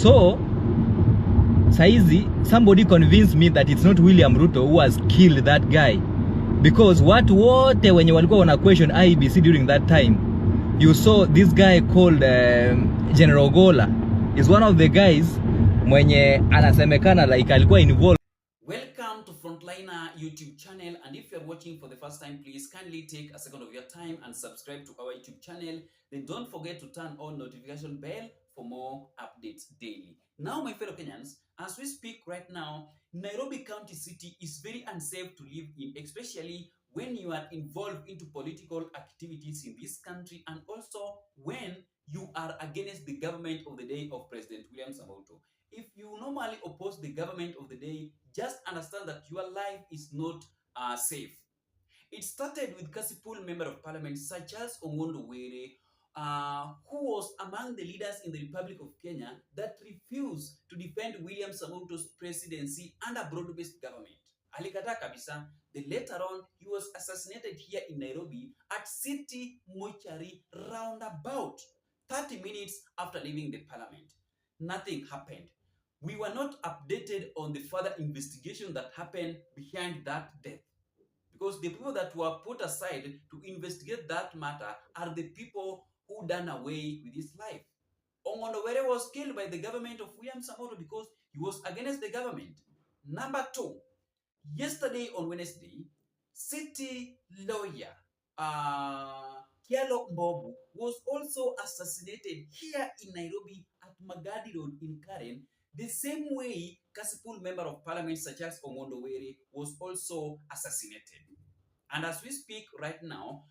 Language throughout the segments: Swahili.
So saizi somebody convinced me that it's not William Ruto who has killed that guy, because watu wote wenye walikuwa wana question IEBC during that time, you saw this guy called General Gola is one of the guys mwenye anasemekana like alikuwa involved. Welcome to Frontliner YouTube channel, and if you are watching for the first time, please kindly take a second of your time and subscribe to our YouTube channel. Then don't forget to turn on notification bell for more updates daily. Now, my fellow Kenyans, as we speak right now, Nairobi County City is very unsafe to live in, especially when you are involved into political activities in this country, and also when you are against the government of the day of President William Samoei. If you normally oppose the government of the day, just understand that your life is not safe. It started with Kasipul Member of Parliament such as Ongondo Were, who was among the leaders in the Republic of Kenya that refused to defend William Samoei's presidency under broad-based government. Alikata kabisa. Then later on, he was assassinated here in Nairobi at City Mortuary roundabout 30 minutes after leaving the parliament. Nothing happened. We were not updated on the further investigation that happened behind that death, because the people that were put aside to investigate that matter are the people who done away with his life. Ongondo Were was killed by the government of William Samoei because he was against the government. Number two, yesterday on Wednesday, city lawyer K1LLED was also assassinated here in Nairobi at Magadi Road in Karen, the same way Kasipul Member of Parliament such as Ongondo Were was also assassinated. And as we speak right now,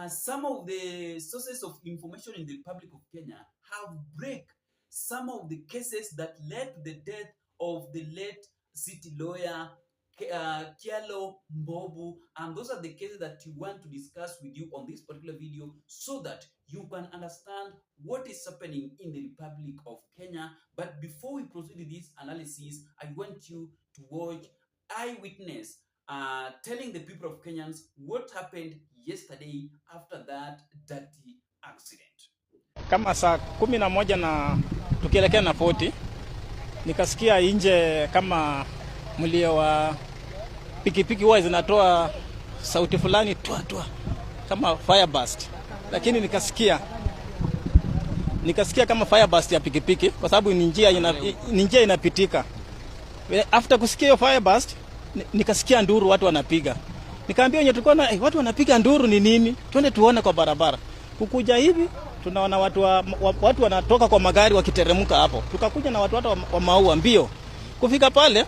some of the sources of information in the Republic of Kenya have break some of the cases that led to the death of the late city lawyer K1LLED, and those are the cases that we want to discuss with you on this particular video so that you can understand what is happening in the Republic of Kenya. But before we proceed with this analysis, I want you to watch eyewitness telling the people of Kenyans what happened yesterday after that dirty accident. Kama saa 11 na tukielekea na 40 nikasikia nje kama mlio wa pikipiki huwa zinatoa sauti fulani twa kama fire burst, lakini nikasikia kama fire burst ya pikipiki kwa sababu ni njia inapitika. After kusikia hiyo fire burst nikasikia nduru watu wanapiga. Nikaambia wenye tulikuwa na watu wanapiga nduru ni nini? Twende tuone kwa barabara. Kukuja hivi tunaona watu wanatoka kwa magari wakiteremka hapo. Tukakuja na watu wa maua mbio. Kufika pale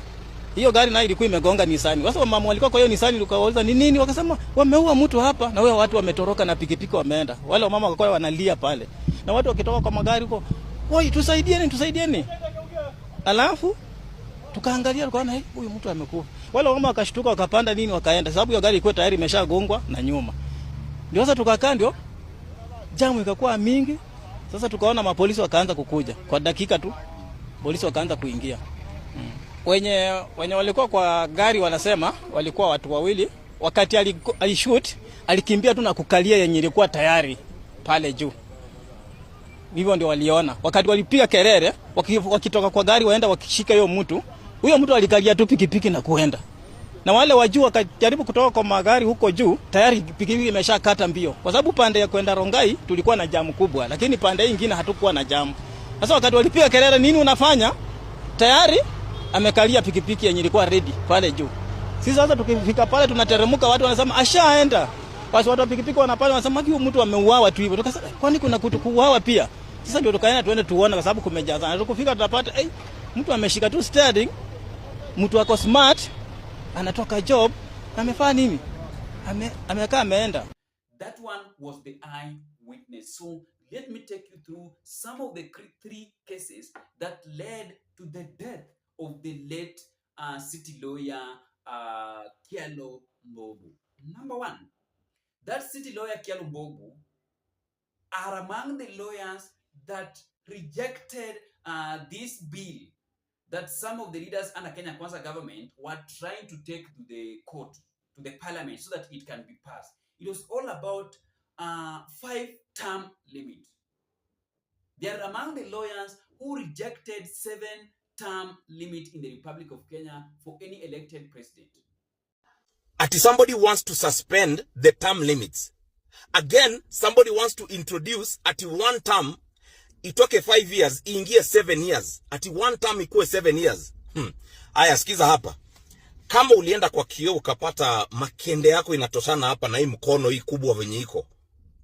hiyo gari nayo ilikuwa imegonga Nisani. Sasa mama walikuwa kwa hiyo Nisani, tukawauliza ni nini, wakasema wameua mtu hapa, na wao watu wametoroka na pikipiki wameenda. Wale mama walikuwa wanalia pale. Na watu wakitoka kwa magari huko, "Oi, tusaidieni." Alafu tukaangalia tukaona huyu mtu amekufa. Wale mama wakashtuka wakapanda nini wakaenda, sababu hiyo gari ilikuwa tayari imeshagongwa na nyuma. Ndio sasa tukakaa, ndio jamu ikakuwa mingi. Sasa tukaona mapolisi wakaanza kukuja. Kwa dakika tu polisi wakaanza kuingia. Wenye walikuwa kwa gari wanasema walikuwa watu wawili. Wakati alishoot alikimbia tu na kukalia yenye ilikuwa tayari pale juu. Hivyo ndio waliona. Wakati walipiga kelele wakitoka kwa gari waenda wakishika hiyo mtu, huyo mtu alikalia tu pikipiki na kuenda. Na wale wajua wakajaribu kutoka kwa magari huko juu, tayari pikipiki imeshakata mbio. Kwa sababu pande ya kwenda Rongai tulikuwa na jamu kubwa, lakini pande nyingine hatukuwa na jamu. Sasa wakati walipiga kelele, nini unafanya? Tayari amekalia pikipiki yenye ilikuwa ready pale juu. Sisi sasa tukifika pale tunateremka, watu wanasema ashaenda. Basi watu wa pikipiki wanapanda wanasema huyu mtu ameuawa tu hivyo. Tukasema kwani kuna kitu kuuawa pia? Sasa ndio tukaenda tuende tuone kwa sababu kumejazana. Tukifika tutapata mtu ameshika tu steering, mtu wako smart, anatoka job, amefanya nini? Amekaa ameenda. That one was the eye witness. So let me take you through some of the 3 cases that led to the death of the late city lawyer K1LLED. Number 1, that city lawyer K1LLED are among the lawyers that rejected this bill that some of the leaders under Kenya Kwanza government were trying to take to the court, to the parliament, so that it can be passed. It was all about 5-term limit. They are among the lawyers who rejected 7-term limit in the Republic of Kenya for any elected president. Ati somebody wants to suspend the term limits. Again, somebody wants to introduce ati one term itoke 5 years, iingie 7 years. Ati one term ikuwe 7 years. Aya, sikiza hapa. Kama ulienda kwa kioo ukapata makende yako inatoshana hapa na hii mkono hii kubwa venye iko.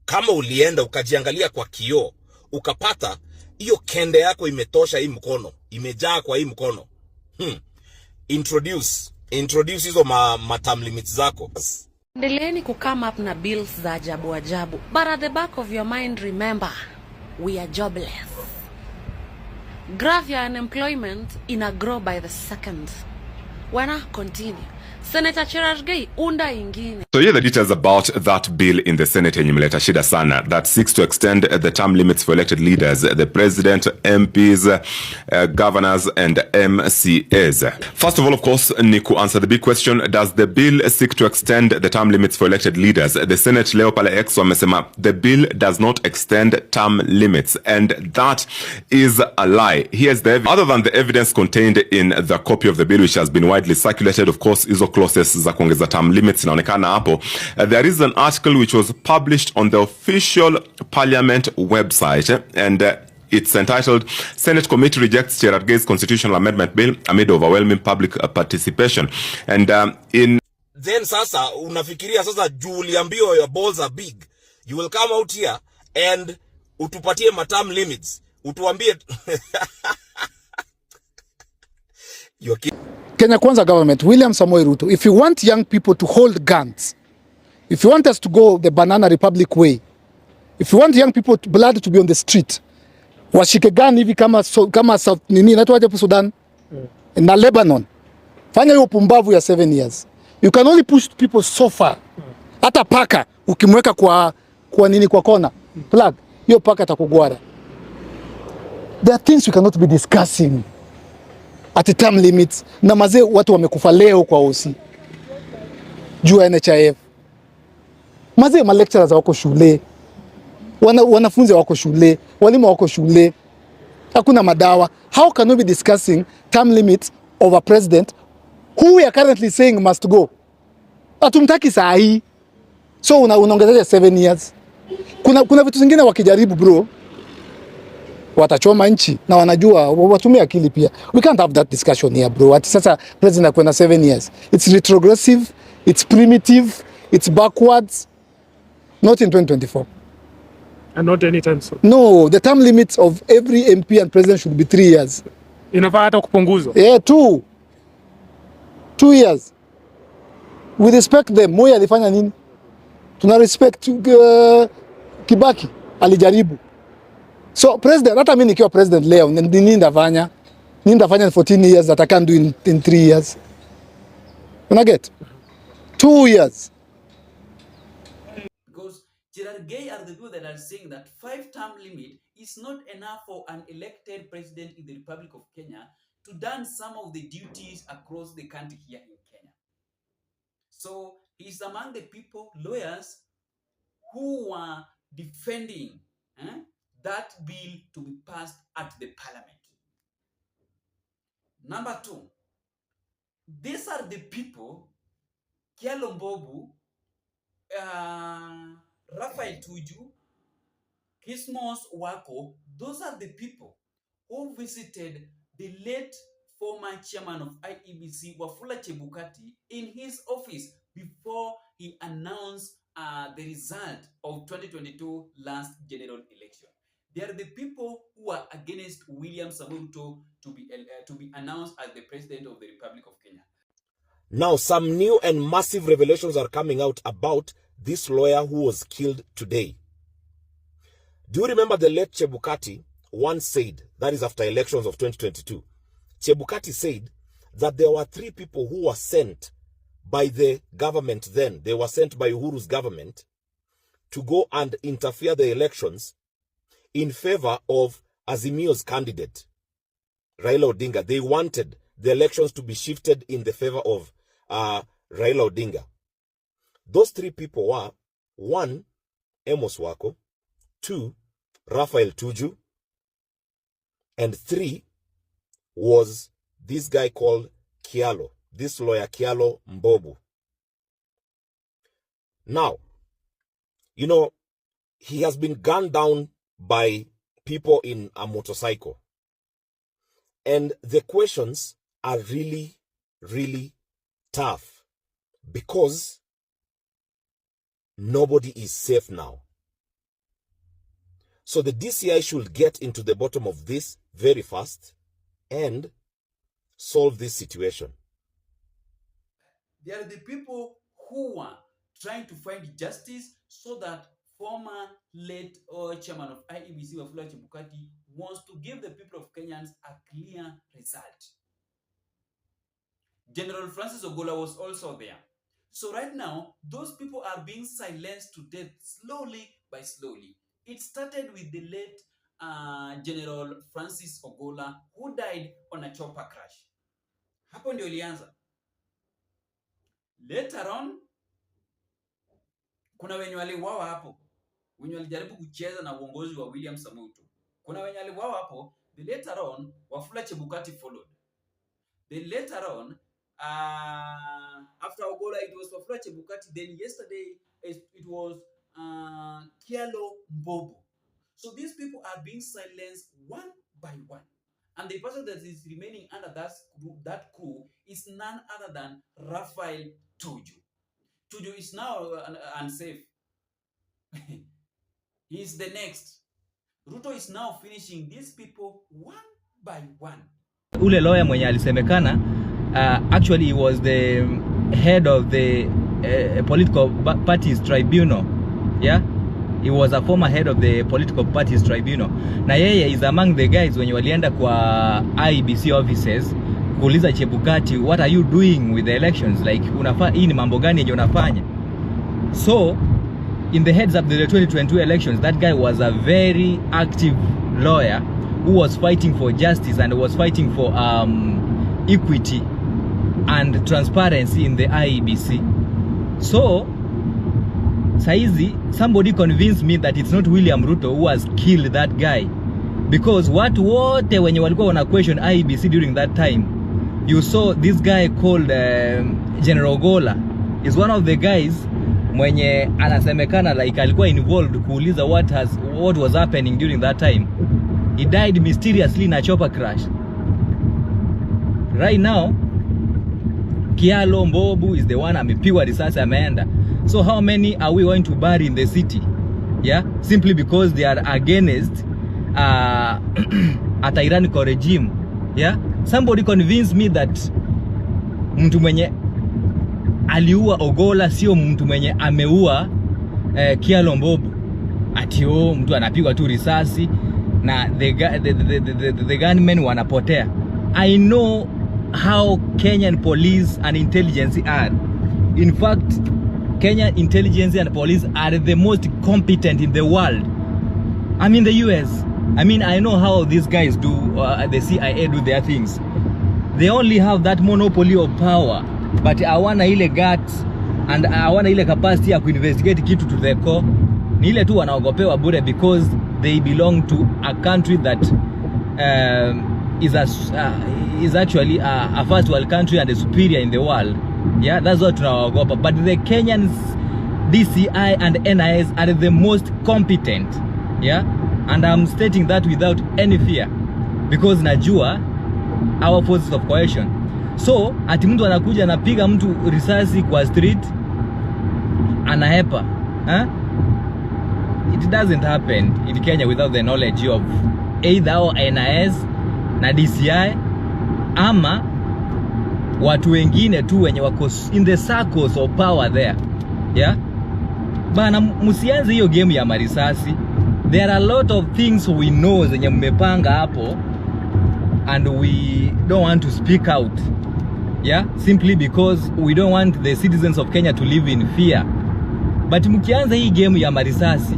Kama ulienda ukajiangalia kwa kioo ukapata hiyo kende yako imetosha hii mkono, imejaa kwa hii mkono. Introduce hizo term limits zako. Endeleeni kukama up na bills za ajabu ajabu. But at the back of your mind, remember, we are jobless. Graph your unemployment ina grow by the second. Wanna continue. Senator Cherargei unda ingine. So here are the details about that bill in the Senate yenye imeleta shida sana that seeks to extend the term limits for elected leaders, the president, MPs, governors and MCAs. First of all, of course, ni ku answer the big question, does the bill seek to extend the term limits for elected leaders? The Senate leo pale X wamesema the bill does not extend term limits, and that is a lie. Here's the other than the evidence contained in the copy of the bill which has been widely circulated, of course, hizo clauses za kuongeza term limits inaonekana hapo. There is an article which was published on the official parliament website, and it's entitled Senate Committee Rejects Cherargei's Constitutional Amendment Bill Amid Overwhelming Public Participation. And then sasa unafikiria sasa juu uliambiwa your balls are big, you will come out here and utupatie term limits, utuambie Kenya Kwanza government, William Samoei Ruto, if you want young people to hold guns, if you want us to go the banana republic way, if you want young people blood to be on the street, washike gun hivi kama South nini inaitwa hapo Sudan na Lebanon. Fanya hiyo pumbavu ya 7 years. You can only push people so far. Hata paka ukimweka kwa nini kwa kona, plug, hiyo paka atakugwara. There are things we cannot be discussing at term limits. Na mazee watu wamekufa leo kwa OC juu ya NHIF. Mazee ma lecturers wako shule, wanafunzi wako shule, walimu wako shule, hakuna madawa. How can we be discussing term limits of a president who we are currently saying must go? Atumtaki saa hii, so unaongezaje 7 years? Kuna vitu zingine wakijaribu bro watachoma nchi na wanajua watumia akili pia. We can't have that discussion here bro. Ati sasa president akwenda 7 years. It's retrogressive, it's primitive, it's backwards. Not in 2024. And not anytime soon. No, the term limits of every MP and president should be 3 years. Inafaa hata kupunguzwa. Yeah, 2 years. We respect them. Moi alifanya nini? Tuna respect Kibaki alijaribu. So president, hata mimi nikiwa president leo, nini ndafanya? Nini ndafanya in 14 years that I can't do in 3 years? Una get? 2 years. Because Cherargei are the people that are saying that 5-term limit is not enough for an elected president in the Republic of Kenya to done some of the duties across the country here in Kenya. So he's among the people, lawyers, who are defending that bill to be passed at the parliament. Number 2, these are the people, Kialombobu, Raphael Tuju, Kismos Wako, those are the people who visited the late former chairman of IEBC, Wafula Chebukati, in his office before he announced the result of 2022 last general election. They are the people who are against William Samoei Ruto to be announced as the president of the Republic of Kenya. Now, some new and massive revelations are coming out about this lawyer who was killed today. Do you remember the late Chebukati once said, that is after elections of 2022, Chebukati said that there were 3 people who were sent by the government then. They were sent by Uhuru's government to go and interfere the elections in favor of Azimio's candidate, Raila Odinga. They wanted the elections to be shifted in the favor of Raila Odinga. Those 3 people were 1, Amos Wako, 2, Raphael Tuju, And 3 was this guy called Kialo, this lawyer Kialo Mbobu. Now, you know, he has been gunned down by people in a motorcycle. And the questions are really, really tough because nobody is safe now. So the DCI should get into the bottom of this very fast and solve this situation. They are the people who are trying to find justice so that former late chairman of IEBC, Wafula Chebukati, wants to give the people of Kenyans a clear result. General Francis Ogola was also there. So right now, those people are being silenced to death slowly by slowly. It started with the late General Francis Ogola, who died on a chopper crash. Hapo ndio ilianza. Later on, kuna wenye waliuawa hapo, wenye walijaribu kucheza na uongozi wa William Samoei Ruto. Kuna wenye waliuawa hapo. Then later on, Wafula Chebukati followed. Then later on, after Ogola, it was Wafula Chebukati. Then yesterday, it was Kialo Mbobu. So these people are being silenced one by one. And the person that is remaining under that crew is none other than Raphael Tuju. Tuju is now unsafe. He is the next. Ruto is now finishing these people one by one. Ule lawyer mwenye alisemekana, actually he was the head of the political parties tribunal. Yeah, he was a former head of the political parties tribunal. Na yeye is among the guys wenye walienda kwa IEBC offices kuuliza Chebukati, what are you doing with the elections? Like, hii ni mambo gani yenye unafanya? So in the heads up the 2022 elections, that guy was a very active lawyer who was fighting for justice and was fighting for equity and transparency in the IEBC. So saizi, somebody convinced me that it's not William Ruto who has killed that guy, because watu wote wenye walikuwa wana question IEBC during that time, you saw this guy called General Ogola is one of the guys mwenye anasemekana like alikuwa involved kuuliza what was happening during that time. He died mysteriously in a chopper crash. Right now, Kialo Mbobu is the one amepigwa risasi ameenda. So how many are we going to bury in the city? Yeah, simply because they are against a tyrannical regime. Yeah, somebody convinced me that mtu mwenye aliua Ogola sio mtu mwenye ameua Kialo Mbobu. Ati mtu anapigwa tu risasi na the gunmen wanapotea. I know how Kenyan police and intelligence are. In fact, Kenyan intelligence and police are the most competent in the world. I'm in the US. I mean, I know how these guys do, the CIA do their things. They only have that monopoly of power, but hawana ile guts and hawana ile capacity ya kuinvestigate kitu to the core. Ni ile tu wanaogopewa bure because they belong to a country that is actually a first world country and a superior in the world. Yeah, that's what tunaogopa. But the Kenyans, DCI and NIS are the most competent. Yeah, and I'm stating that without any fear because najua our forces of coercion. So ati mtu anakuja anapiga mtu risasi kwa street anahepa, huh? It doesn't happen in Kenya without the knowledge of either NIS na DCI ama watu wengine tu wenye wako in the circles of power there. Yeah, bana, musianze hiyo game ya marisasi. There are a lot of things we know zenye mmepanga hapo and we don't want to speak out. Yeah, simply because we don't want the citizens of Kenya to live in fear. But mkianza hii game ya marisasi,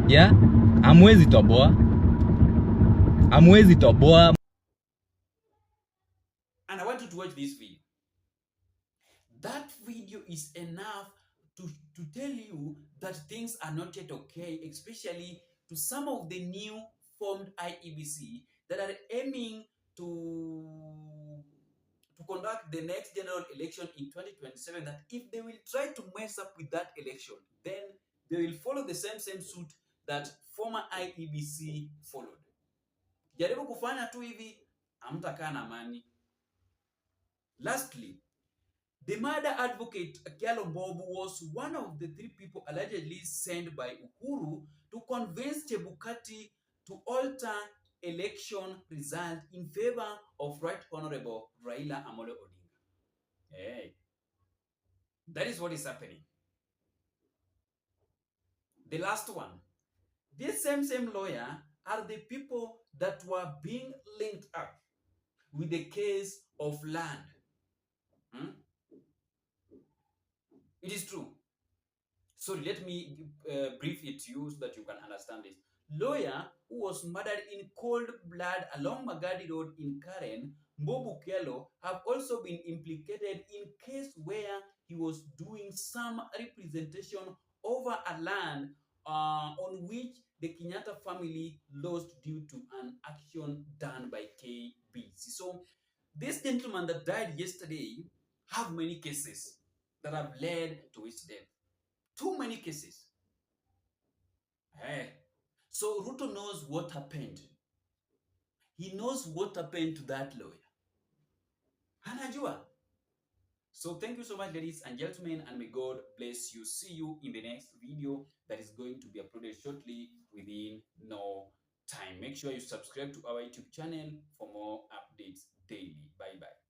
yeah, amwezi toboa. And I want you to watch this video. That video is enough to tell you that things are not yet okay, especially to some of the new formed IEBC that are aiming to conduct the next general election in 2027, that if they will try to mess up with that election, then they will follow the same suit that former IEBC followed. Jaribu kufanya tu hivi, hamtakaa na amani. Lastly, the murder advocate Kyalo Mbobu was one of the 3 people allegedly sent by Uhuru to convince Chebukati to alter election result in favor of Right Honorable Raila Amolo Odinga. Hey, that is what is happening. The last one. This same lawyer are the people that were being linked up with the case of land. It is true. Sorry, let me brief it to you so that you can understand this. Lawyer who was murdered in cold blood along Magadi Road in Karen, Mbobu Kyalo, have also been implicated in case where he was doing some representation over a land on which the Kenyatta family lost due to an action done by KBC. So this gentleman that died yesterday have many cases that have led to his death. Too many cases. Hey. So Ruto knows what happened. He knows what happened to that lawyer. Hanajua. So thank you so much, ladies and gentlemen, and may God bless you. See you in the next video that is going to be uploaded shortly within no time. Make sure you subscribe to our YouTube channel for more updates daily. Bye-bye.